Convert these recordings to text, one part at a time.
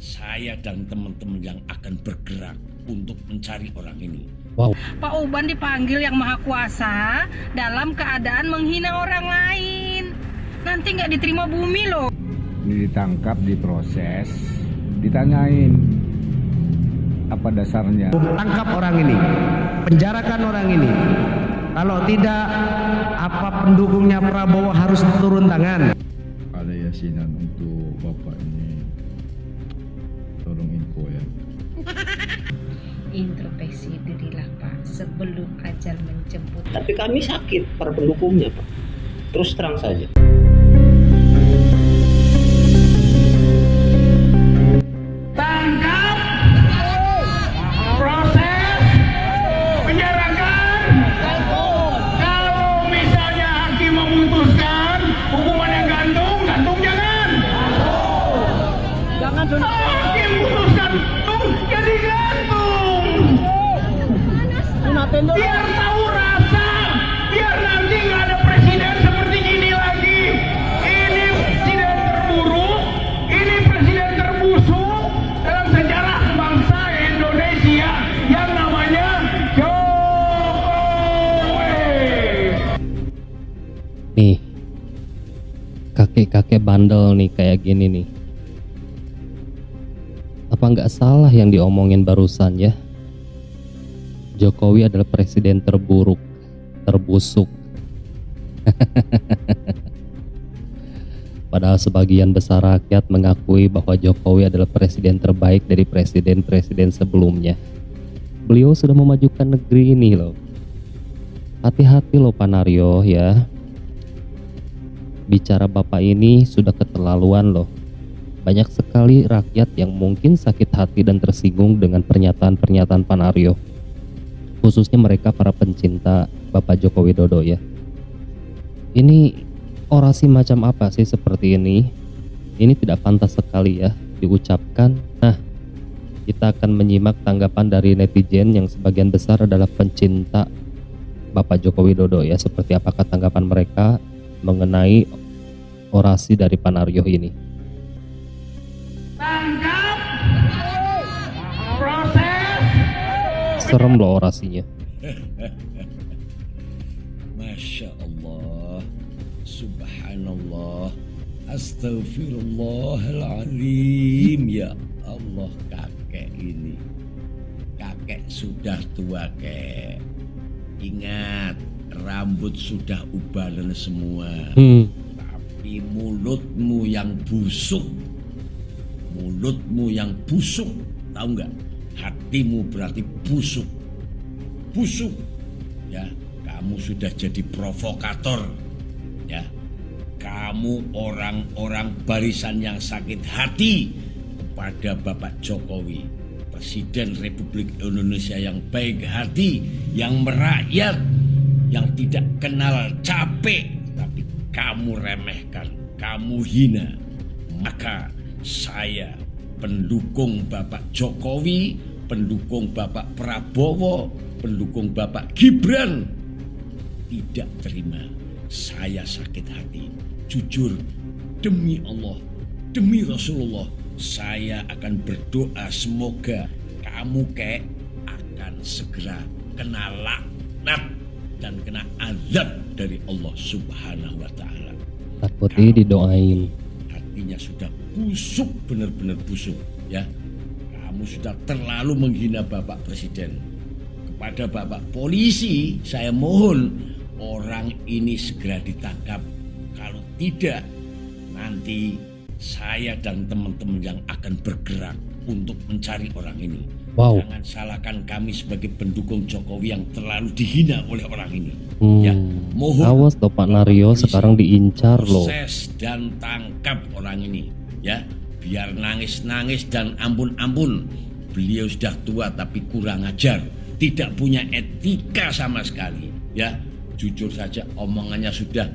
saya dan teman-teman yang akan bergerak untuk mencari orang ini. Wow. Pak Uban dipanggil yang maha kuasa dalam keadaan menghina orang lain. Nanti nggak diterima bumi loh. Ini ditangkap, diproses, ditanyain apa dasarnya. Tangkap orang ini, penjarakan orang ini. Kalau tidak, apa pendukungnya Prabowo harus turun tangan. Ada yasinan untuk bapak ini, tolong info ya. Introspeksi dirilah Pak sebelum ajal menjemput. Tapi kami sakit para pendukungnya Pak, terus terang saja. Tangkap, proses, penjarakan. Kalau misalnya hakim memutuskan hukuman yang gantung, jangan. Hakim putuskan gantung, jadi gantung. Biar tahu rasa, biar nanti nggak ada presiden seperti ini lagi. Ini presiden terburuk, ini presiden terbusuk dalam sejarah bangsa Indonesia yang namanya Jokowi. Nih, kakek-kakek bandel nih kayak gini nih. Apa nggak salah yang diomongin barusan ya? Jokowi adalah presiden terburuk, terbusuk. Padahal sebagian besar rakyat mengakui bahwa Jokowi adalah presiden terbaik dari presiden-presiden sebelumnya. Beliau sudah memajukan negeri ini loh. Hati-hati loh Pak Naryo ya. Bicara Bapak ini sudah keterlaluan loh. Banyak sekali rakyat yang mungkin sakit hati dan tersinggung dengan pernyataan-pernyataan Pak Naryo. Khususnya mereka para pencinta Bapak Joko Widodo ya. Ini orasi macam apa sih seperti ini? Ini tidak pantas sekali ya diucapkan. Nah, kita akan menyimak tanggapan dari netizen yang sebagian besar adalah pencinta Bapak Joko Widodo ya. Seperti apakah tanggapan mereka mengenai orasi dari Pak Naryo ini? Tangkap, proses. Serem loh orasinya. Masya Allah, Subhanallah, Astaghfirullahaladzim. Ya Allah, kakek ini, kakek sudah tua kek. Ingat, rambut sudah ubalan semua. Tapi mulutmu yang busuk, tahu nggak? Hatimu berarti busuk, ya. Kamu sudah jadi provokator, ya. Kamu orang-orang barisan yang sakit hati kepada Bapak Jokowi, Presiden Republik Indonesia yang baik hati, yang merakyat, yang tidak kenal capek, tapi kamu remehkan, kamu hina. Maka saya, pendukung Bapak Jokowi, pendukung Bapak Prabowo, pendukung Bapak Gibran, tidak terima. Saya sakit hati, jujur, demi Allah, demi Rasulullah, saya akan berdoa semoga kamu kek akan segera kena laknat dan kena azab dari Allah Subhanahu wa Ta'ala. Takutnya didoain. Hatinya sudah busuk, benar-benar busuk ya. Kamu sudah terlalu menghina Bapak Presiden. Kepada Bapak Polisi, saya mohon orang ini segera ditangkap. Kalau tidak, nanti saya dan teman-teman yang akan bergerak untuk mencari orang ini. Wow. Jangan salahkan kami sebagai pendukung Jokowi yang terlalu dihina oleh orang ini. Ya, mohon. Awas loh Pak Naryo, sekarang diincar loh. Proses dan tangkap orang ini, ya. Biar nangis-nangis dan ampun-ampun. Beliau sudah tua tapi kurang ajar, tidak punya etika sama sekali, ya. Jujur saja omongannya sudah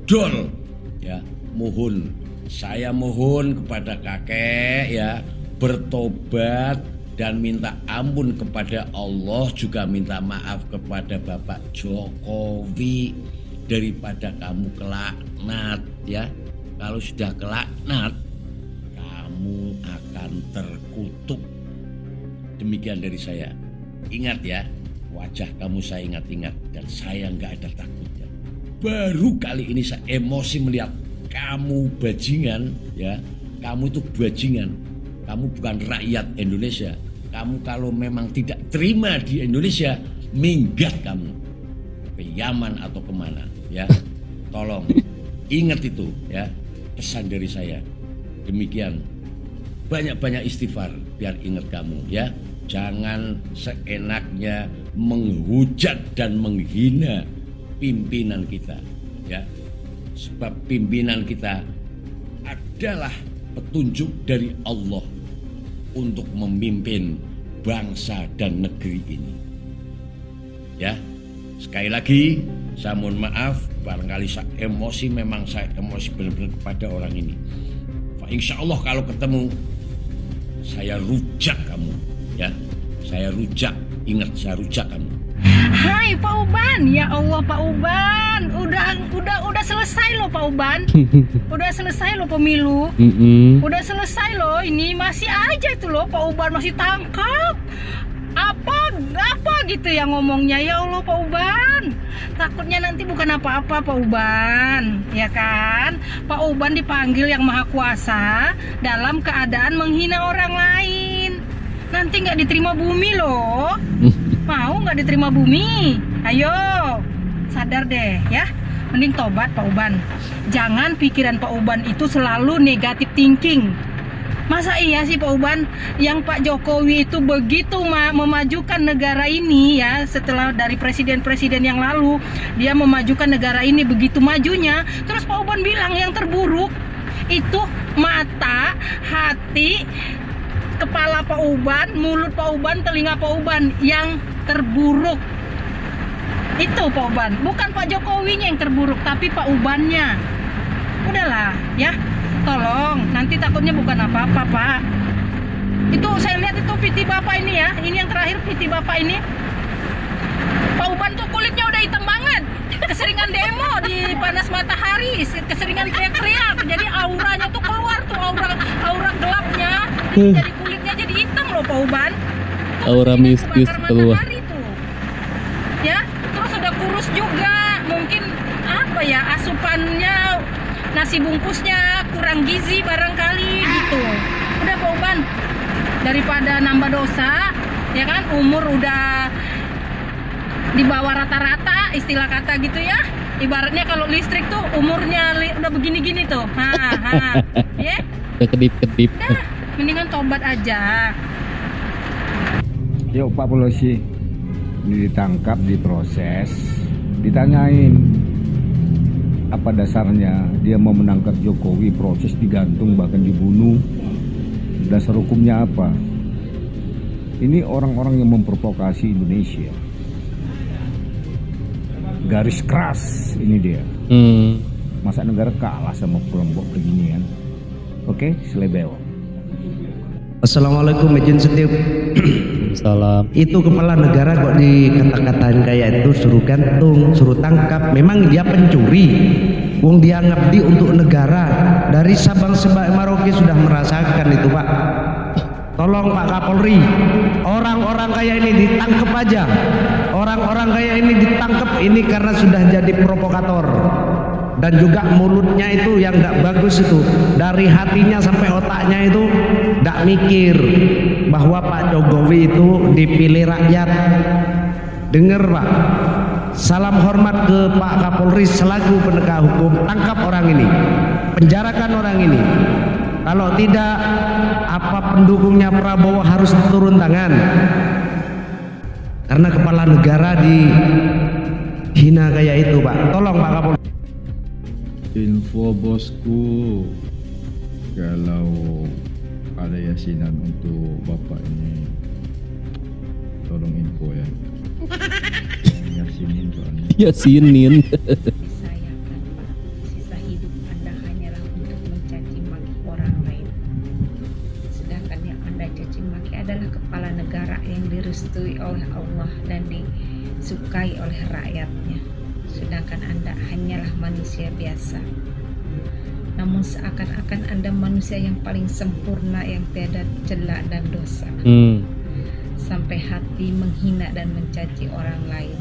dol, ya. Mohon, saya mohon kepada kakek ya, bertobat dan minta ampun kepada Allah, juga minta maaf kepada Bapak Jokowi daripada kamu kelaknat ya. Kalau sudah kelaknat, kamu akan Demikian dari saya. Ingat ya, wajah kamu saya ingat-ingat dan saya nggak ada takutnya. Baru kali ini saya emosi melihat kamu bajingan, ya. Kamu itu bajingan. Kamu bukan rakyat Indonesia. Kamu kalau memang tidak terima di Indonesia, minggat kamu ke Yaman atau kemana, ya. Tolong ingat itu, ya. Pesan dari saya. Demikian. Banyak-banyak istighfar biar ingat kamu, ya. Jangan seenaknya menghujat dan menghina pimpinan kita, ya. Sebab pimpinan kita adalah petunjuk dari Allah untuk memimpin bangsa dan negeri ini. Ya. Sekali lagi saya mohon maaf barangkali saya emosi, memang saya emosi benar-benar kepada orang ini. Insya Allah kalau ketemu saya rujak kamu, ya. Saya rujak, ingat saya rujak kamu. Hai Pak Uban, ya Allah Pak Uban, udah selesai loh Pak Uban, udah selesai loh pemilu, udah selesai loh, ini masih aja itu loh Pak Uban masih tangkap, apa gitu ya ngomongnya, ya Allah Pak Uban, takutnya nanti bukan apa-apa Pak Uban, ya kan? Pak Uban dipanggil yang maha kuasa dalam keadaan menghina orang lain, nanti nggak diterima bumi loh. Mau nggak diterima bumi? Ayo, sadar deh ya. Mending tobat Pak Uban. Jangan pikiran Pak Uban itu selalu negatif thinking. Masa iya sih Pak Uban, yang Pak Jokowi itu begitu memajukan negara ini ya, setelah dari presiden-presiden yang lalu, dia memajukan negara ini begitu majunya. Terus Pak Uban bilang yang terburuk itu mata, hati, kepala Pak Uban, mulut Pak Uban, telinga Pak Uban yang terburuk. Itu Pak Uban, bukan Pak Jokowinya yang terburuk, tapi Pak Ubannya. Udahlah ya, tolong, nanti takutnya bukan apa-apa Pak. Itu saya lihat itu PT Bapak ini ya, ini yang terakhir PT Bapak ini. Pak Uban tuh kulitnya udah hitam banget, keseringan demo di panas matahari, keseringan teriak-teriak, jadi auranya tuh keluar tuh, aura gelapnya, jadi kulitnya jadi hitam loh Pak Uban. Aura mistis keluar. Tuh. Ya, terus udah kurus juga, mungkin apa ya, asupannya nasi bungkusnya kurang gizi barangkali gitu. Udah Pak Uban, daripada nambah dosa, ya kan, umur udah di bawah rata-rata, istilah kata gitu ya. Ibaratnya kalau listrik tuh umurnya udah begini-gini tuh. Ya. Udah kedip-kedip. Nah, mendingan tobat aja. Yuk Pak Polisi, ini ditangkap, diproses, ditanyain apa dasarnya dia mau menangkap Jokowi, proses digantung bahkan dibunuh, dasar hukumnya apa? Ini orang-orang yang memprovokasi Indonesia, garis keras ini dia. Masa negara kalah sama kelompok beginian? Oke, selebel. Assalamualaikum Ejen Setiap. Salam. Itu kepala negara kok dikata-katain kayak itu, suruh gantung, suruh tangkap. Memang dia pencuri. Wong dia ngabdi untuk negara. Dari Sabang sampai Merauke sudah merasakan itu Pak. Tolong Pak Kapolri, orang-orang kayak ini ditangkap aja. Orang-orang kayak ini ditangkap ini karena sudah jadi provokator. Dan juga mulutnya itu yang gak bagus itu, dari hatinya sampai otaknya itu gak mikir bahwa Pak Jokowi itu dipilih rakyat. Dengar Pak, salam hormat ke Pak Kapolri selaku penegak hukum, tangkap orang ini, penjarakan orang ini. Kalau tidak, apa pendukungnya Prabowo harus turun tangan, karena kepala negara dihina kayak itu Pak. Tolong Pak Kapolri. Info bosku, kalau ada yasinan untuk bapak ini, tolong info ya. Yasinin soalnya. Yasinin. Disayangkan Pak, sisa hidup Anda hanyalah untuk mencaci maki orang lain. Sedangkan yang Anda caci maki adalah kepala negara yang direstui oleh Allah dan disukai oleh rakyatnya. Sedangkan Anda hanyalah manusia biasa. Namun seakan-akan Anda manusia yang paling sempurna, yang tiada celah dan dosa. sampai hati menghina dan mencaci orang lain.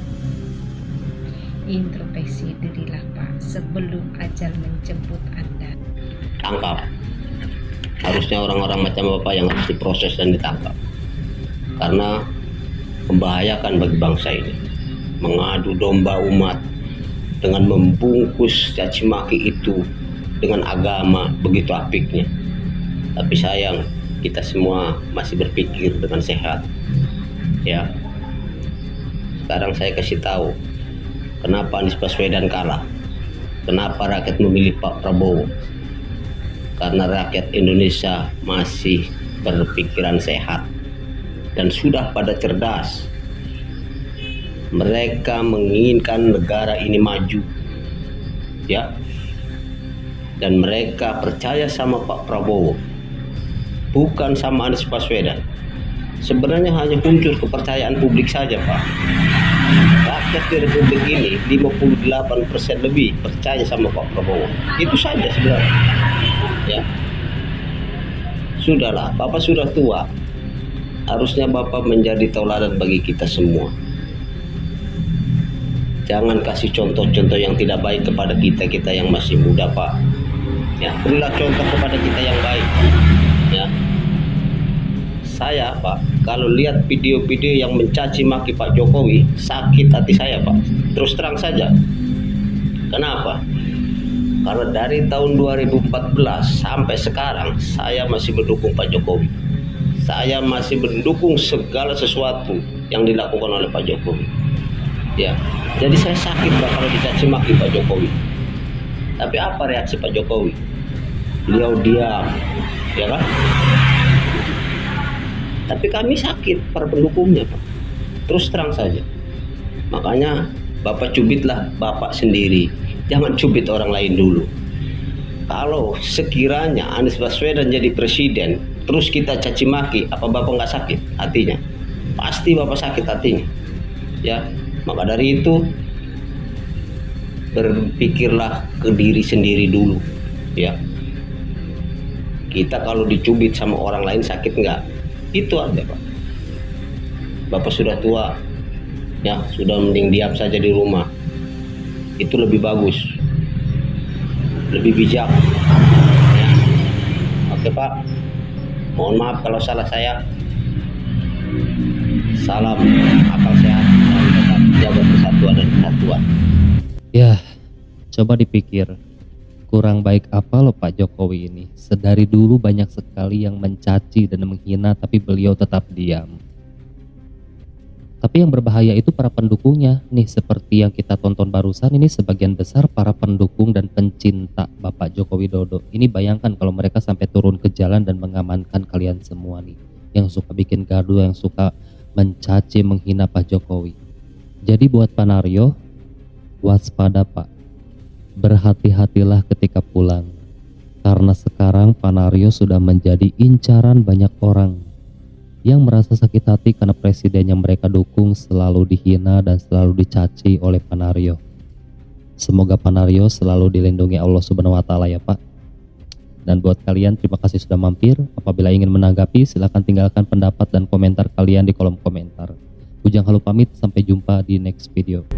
Introspeksi dirilah Pak sebelum ajal menjemput Anda. Tangkap. Harusnya orang-orang macam Bapak yang harus diproses dan ditangkap. Karena membahayakan bagi bangsa ini. Mengadu domba umat dengan membungkus caci maki itu dengan agama begitu apiknya. Tapi sayang, kita semua masih berpikir dengan sehat. Ya. Sekarang saya kasih tahu kenapa Anies Baswedan kalah. Kenapa rakyat memilih Pak Prabowo? Karena rakyat Indonesia masih berpikiran sehat dan sudah pada cerdas. Mereka menginginkan negara ini maju, ya, dan mereka percaya sama Pak Prabowo, bukan sama Anies Baswedan. Sebenarnya hanya unsur kepercayaan publik saja, Pak. Rakyat di Republik ini 58% lebih percaya sama Pak Prabowo. Itu saja sebenarnya. Ya, sudahlah, Bapak sudah tua. Harusnya Bapak menjadi tauladan bagi kita semua. Jangan kasih contoh-contoh yang tidak baik kepada kita yang masih muda, Pak. Ya, berilah contoh kepada kita yang baik. Ya, saya, Pak, kalau lihat video-video yang mencaci maki Pak Jokowi, sakit hati saya, Pak. Terus terang saja. Kenapa? Karena dari tahun 2014 sampai sekarang saya masih mendukung Pak Jokowi. Saya masih mendukung segala sesuatu yang dilakukan oleh Pak Jokowi. Ya, jadi saya sakit, Pak, kalau dicaci maki Pak Jokowi. Tapi apa reaksi Pak Jokowi? Beliau diam, ya kan? Tapi kami sakit, para pendukungnya, Pak. Terus terang saja. Makanya Bapak cubitlah Bapak sendiri. Jangan cubit orang lain dulu. Kalau sekiranya Anies Baswedan jadi presiden, terus kita caci maki, apa Bapak nggak sakit hatinya? Pasti Bapak sakit hatinya. Ya, maka dari itu berpikirlah ke diri sendiri dulu. Ya, kita kalau dicubit sama orang lain sakit nggak? Itu aja, Pak. Bapak sudah tua, ya, sudah mending diam saja di rumah. Itu lebih bagus, lebih bijak. Ya. Oke, Pak, mohon maaf kalau salah saya. Salam akal sehat dan tetap jaga persatuan dan kesatuan. Ya, coba dipikir, kurang baik apa loh Pak Jokowi ini. Sedari dulu banyak sekali yang mencaci dan menghina, tapi beliau tetap diam. Tapi yang berbahaya itu para pendukungnya. Nih, seperti yang kita tonton barusan, ini sebagian besar para pendukung dan pencinta Bapak Joko Widodo. Ini bayangkan kalau mereka sampai turun ke jalan dan mengamankan kalian semua nih, yang suka bikin gaduh, yang suka mencaci, menghina Pak Jokowi. Jadi buat Pak Naryo, waspada Pak. Berhati-hatilah ketika pulang. Karena sekarang Pak Naryo sudah menjadi incaran banyak orang yang merasa sakit hati karena presiden yang mereka dukung selalu dihina dan selalu dicaci oleh Pak Naryo. Semoga Pak Naryo selalu dilindungi Allah Subhanahu wa Ta'ala ya Pak. Dan buat kalian, terima kasih sudah mampir. Apabila ingin menanggapi, silahkan tinggalkan pendapat dan komentar kalian di kolom komentar. Ujang Halu pamit, sampai jumpa di next video.